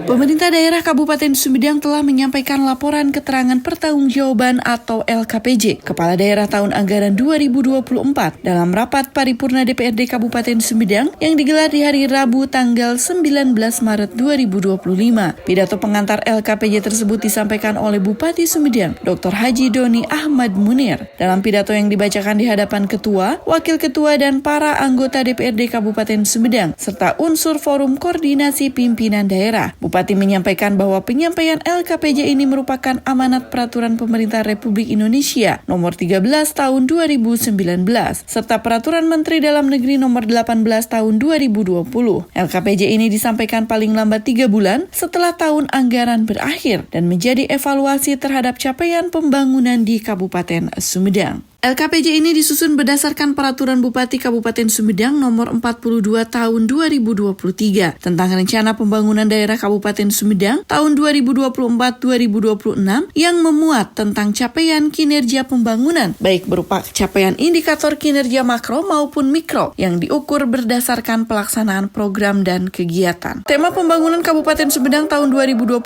Pemerintah daerah Kabupaten Sumedang telah menyampaikan laporan keterangan pertanggungjawaban atau LKPJ Kepala Daerah tahun anggaran 2024 dalam rapat paripurna DPRD Kabupaten Sumedang yang digelar di hari Rabu tanggal 19 Maret 2025. Pidato pengantar LKPJ tersebut disampaikan oleh Bupati Sumedang, Dr. Haji Doni Ahmad Munir. Dalam pidato yang dibacakan di hadapan Ketua, Wakil Ketua dan para anggota DPRD Kabupaten Sumedang serta unsur Forum Koordinasi Pimpinan Daerah, Bupati menyampaikan bahwa penyampaian LKPJ ini merupakan amanat Peraturan Pemerintah Republik Indonesia Nomor 13 Tahun 2019 serta Peraturan Menteri Dalam Negeri Nomor 18 Tahun 2020. LKPJ ini disampaikan paling lambat 3 bulan setelah tahun anggaran berakhir dan menjadi evaluasi terhadap capaian pembangunan di Kabupaten Sumedang. LKPJ ini disusun berdasarkan Peraturan Bupati Kabupaten Sumedang Nomor 42 Tahun 2023 tentang Rencana Pembangunan Daerah Kabupaten Sumedang tahun 2024-2026 yang memuat tentang capaian kinerja pembangunan, baik berupa capaian indikator kinerja makro maupun mikro yang diukur berdasarkan pelaksanaan program dan kegiatan. Tema pembangunan Kabupaten Sumedang tahun 2024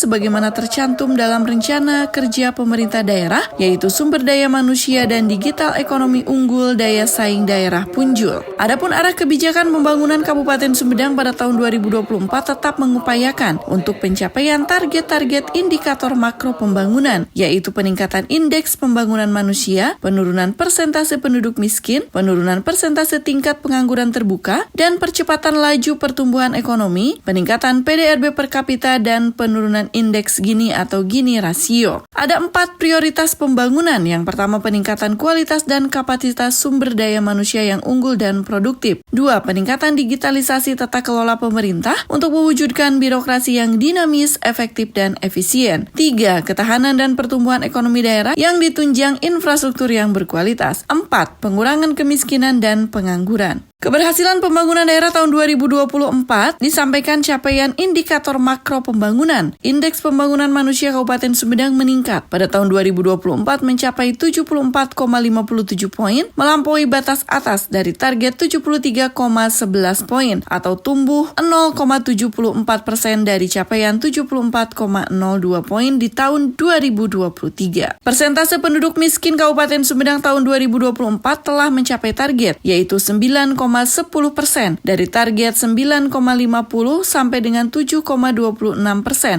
sebagaimana tercantum dalam Rencana Kerja Pemerintah Daerah, yaitu sumber daya manusia dan digital ekonomi unggul, daya saing daerah punjul. Adapun arah kebijakan pembangunan Kabupaten Sumedang pada tahun 2024 tetap mengupayakan untuk pencapaian target-target indikator makro pembangunan, yaitu peningkatan indeks pembangunan manusia, penurunan persentase penduduk miskin, penurunan persentase tingkat pengangguran terbuka, dan percepatan laju pertumbuhan ekonomi, peningkatan PDRB per kapita, dan penurunan indeks Gini atau Gini rasio. Ada 4 prioritas pembangunan. Yang pertama, peningkatan kualitas dan kapasitas sumber daya manusia yang unggul dan produktif. 2. Peningkatan digitalisasi tata kelola pemerintah untuk mewujudkan birokrasi yang dinamis, efektif, dan efisien. 3. Ketahanan dan pertumbuhan ekonomi daerah yang ditunjang infrastruktur yang berkualitas. 4. Pengurangan kemiskinan dan pengangguran. Keberhasilan pembangunan daerah tahun 2024 disampaikan capaian indikator makro pembangunan. Indeks pembangunan manusia Kabupaten Sumedang meningkat pada tahun 2024 mencapai 74,57 poin, melampaui batas atas dari target 73,11 poin atau tumbuh 0,74% dari capaian 74,02 poin di tahun 2023. Persentase penduduk miskin Kabupaten Sumedang tahun 2024 telah mencapai target, yaitu 9,10% dari target 9,50 sampai dengan 7,26%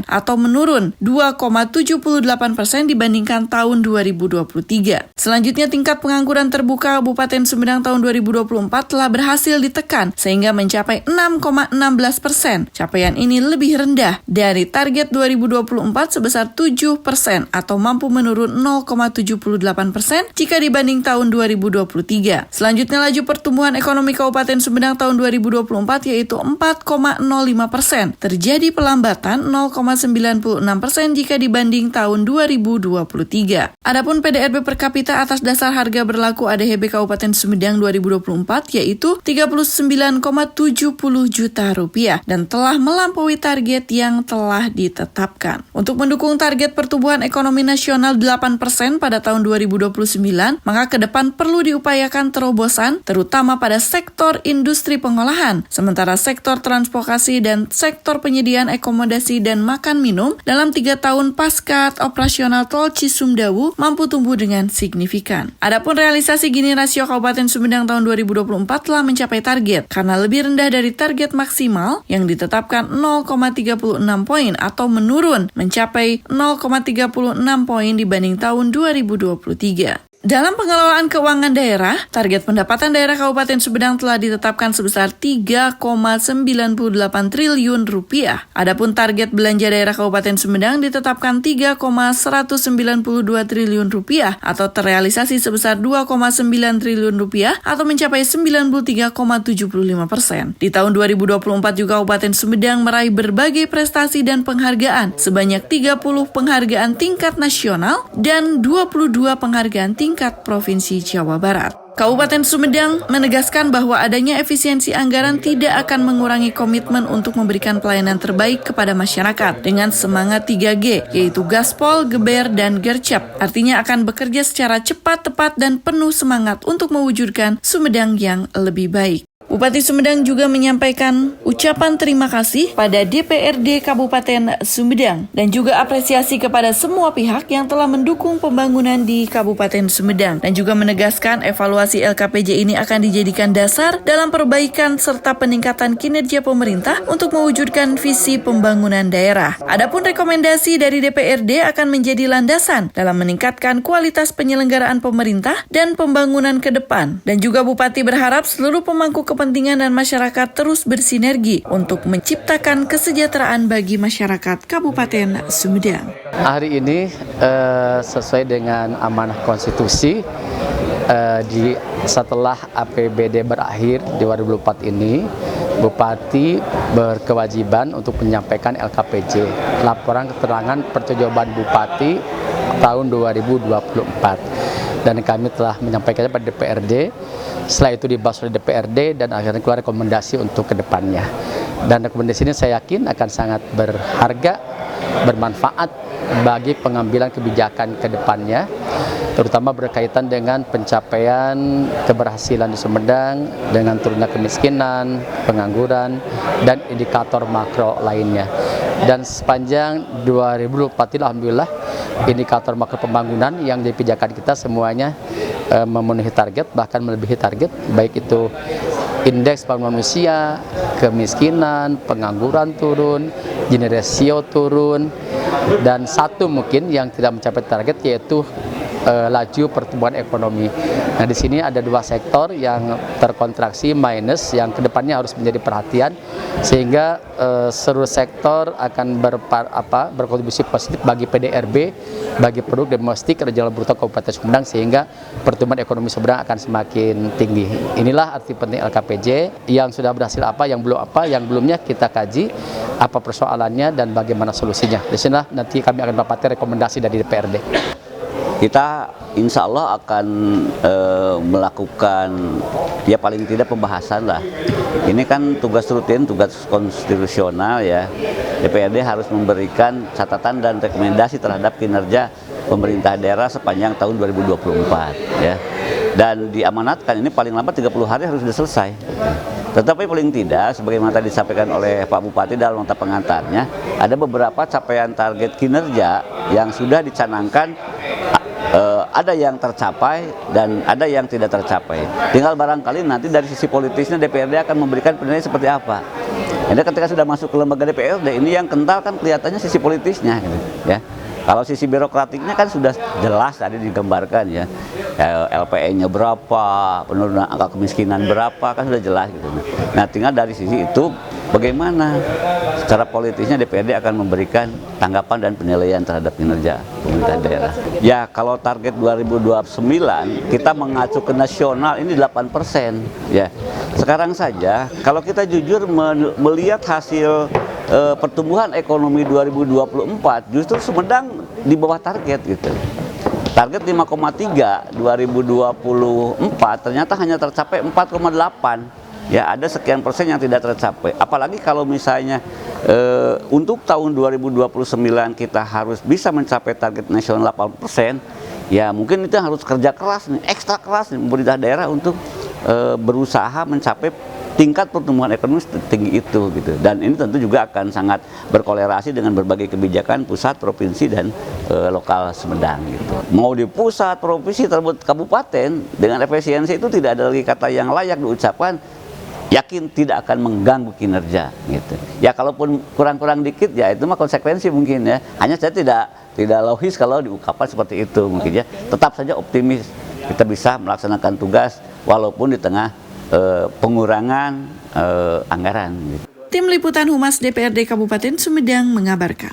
atau menurun 2,78% dibandingkan tahun 2023. Selanjutnya, tingkat pengangguran terbuka Kabupaten Sumedang tahun 2024 telah berhasil ditekan sehingga mencapai 6,16%. Capaian ini lebih rendah dari target 2024 sebesar 7% atau mampu menurun 0,78% jika dibanding tahun 2023. Selanjutnya, laju pertumbuhan ekonomi Kabupaten Sumedang tahun 2024 yaitu 4,05%. Terjadi pelambatan 0,96% jika dibanding tahun 2023. Adapun PDRB per kapita atas dasar harga berlaku ADHB Kabupaten Sumedang 2024 yaitu 39,70 juta rupiah dan telah melampaui target yang telah ditetapkan. Untuk mendukung target pertumbuhan ekonomi nasional 8% pada tahun 2029, maka ke depan perlu diupayakan terobosan terutama pada sektor industri pengolahan, sementara sektor transportasi dan sektor penyediaan akomodasi dan makan minum dalam 3 tahun pasca operasional tol Cisumdawu mampu tumbuh dengan signifikan. Adapun realisasi Gini rasio Kabupaten Sumedang tahun 2024 telah mencapai target karena lebih rendah dari target maksimal yang ditetapkan 0,36 poin atau menurun mencapai 0,36 poin dibanding tahun 2023. Dalam pengelolaan keuangan daerah, target pendapatan daerah Kabupaten Sumedang telah ditetapkan sebesar 3,98 triliun rupiah. Adapun target belanja daerah Kabupaten Sumedang ditetapkan 3,192 triliun rupiah atau terrealisasi sebesar 2,9 triliun rupiah atau mencapai 93,75%. Di tahun 2024 juga Kabupaten Sumedang meraih berbagai prestasi dan penghargaan sebanyak 30 penghargaan tingkat nasional dan 22 penghargaan tingkat Provinsi Jawa Barat. Kabupaten Sumedang menegaskan bahwa adanya efisiensi anggaran tidak akan mengurangi komitmen untuk memberikan pelayanan terbaik kepada masyarakat dengan semangat 3G, yaitu Gaspol, Geber, dan Gercep. Artinya akan bekerja secara cepat, tepat, dan penuh semangat untuk mewujudkan Sumedang yang lebih baik. Bupati Sumedang juga menyampaikan ucapan terima kasih pada DPRD Kabupaten Sumedang dan juga apresiasi kepada semua pihak yang telah mendukung pembangunan di Kabupaten Sumedang dan juga menegaskan evaluasi LKPJ ini akan dijadikan dasar dalam perbaikan serta peningkatan kinerja pemerintah untuk mewujudkan visi pembangunan daerah. Adapun rekomendasi dari DPRD akan menjadi landasan dalam meningkatkan kualitas penyelenggaraan pemerintah dan pembangunan ke depan. Dan juga Bupati berharap seluruh pemangku kepentingan dan masyarakat terus bersinergi untuk menciptakan kesejahteraan bagi masyarakat Kabupaten Sumedang. Hari ini sesuai dengan amanah konstitusi, setelah APBD berakhir di 2024 ini, Bupati berkewajiban untuk menyampaikan LKPJ, laporan keterangan pertanggungjawaban Bupati tahun 2024. Dan kami telah menyampaikannya pada DPRD, setelah itu dibahas oleh DPRD dan akhirnya keluar rekomendasi untuk ke depannya. Dan rekomendasi ini saya yakin akan sangat berharga, bermanfaat bagi pengambilan kebijakan ke depannya, terutama berkaitan dengan pencapaian keberhasilan di Sumedang dengan turunnya kemiskinan, pengangguran, dan indikator makro lainnya. Dan sepanjang 2024 alhamdulillah indikator makro pembangunan yang jadi pijakan kita semuanya memenuhi target, bahkan melebihi target, baik itu indeks pembangunan manusia, kemiskinan, pengangguran turun, Gini rasio turun, dan satu mungkin yang tidak mencapai target yaitu laju pertumbuhan ekonomi. Nah, di sini ada dua sektor yang terkontraksi minus yang kedepannya harus menjadi perhatian sehingga seluruh sektor akan berkontribusi positif bagi PDRB, bagi produk domestik regional bruto Kabupaten Sumedang sehingga pertumbuhan ekonomi Sumedang akan semakin tinggi. Inilah arti penting LKPJ, yang sudah berhasil apa, yang belum apa, yang belumnya kita kaji apa persoalannya dan bagaimana solusinya. Di sini nanti kami akan dapati rekomendasi dari DPRD. Kita insya Allah akan melakukan ya paling tidak pembahasan lah. Ini kan tugas rutin, tugas konstitusional ya. DPRD harus memberikan catatan dan rekomendasi terhadap kinerja pemerintah daerah sepanjang tahun 2024 ya. Dan diamanatkan ini paling lambat 30 hari harus sudah selesai. Tetapi paling tidak, sebagaimana tadi disampaikan oleh Pak Bupati dalam nota pengantarnya, ada beberapa capaian target kinerja yang sudah dicanangkan. Ada yang tercapai dan ada yang tidak tercapai. Tinggal barangkali nanti dari sisi politisnya DPRD akan memberikan penilaian seperti apa. Jadi ketika sudah masuk ke lembaga DPRD ini yang kental kan kelihatannya sisi politisnya, gitu, ya. Kalau sisi birokratiknya kan sudah jelas tadi digambarkan ya. LPE-nya berapa, penurunan angka kemiskinan berapa, kan sudah jelas gitu. Nah, tinggal dari sisi itu bagaimana secara politisnya DPRD akan memberikan tanggapan dan penilaian terhadap kinerja pemerintah daerah. Ya, kalau target 2029 kita mengacu ke nasional ini 8% ya. Sekarang saja kalau kita jujur melihat hasil pertumbuhan ekonomi 2024 justru Sumedang di bawah target gitu. Target 5,3 2024 ternyata hanya tercapai 4,8. Ya, ada sekian persen yang tidak tercapai. Apalagi kalau misalnya untuk tahun 2029 kita harus bisa mencapai target nasional 8%, ya mungkin itu harus kerja keras nih, ekstra keras nih pemerintah daerah untuk berusaha mencapai tingkat pertumbuhan ekonomi tinggi itu gitu. Dan ini tentu juga akan sangat berkolerasi dengan berbagai kebijakan pusat, provinsi dan lokal Sumedang gitu. Mau di pusat, provinsi, terutama kabupaten dengan efisiensi itu tidak ada lagi kata yang layak diucapkan. Yakin tidak akan mengganggu kinerja gitu. Ya kalaupun kurang-kurang dikit ya itu mah konsekuensi mungkin ya. Hanya saya tidak logis kalau diungkapkan seperti itu mungkin ya. Tetap saja optimis kita bisa melaksanakan tugas walaupun di tengah pengurangan anggaran gitu. Tim Liputan Humas DPRD Kabupaten Sumedang mengabarkan.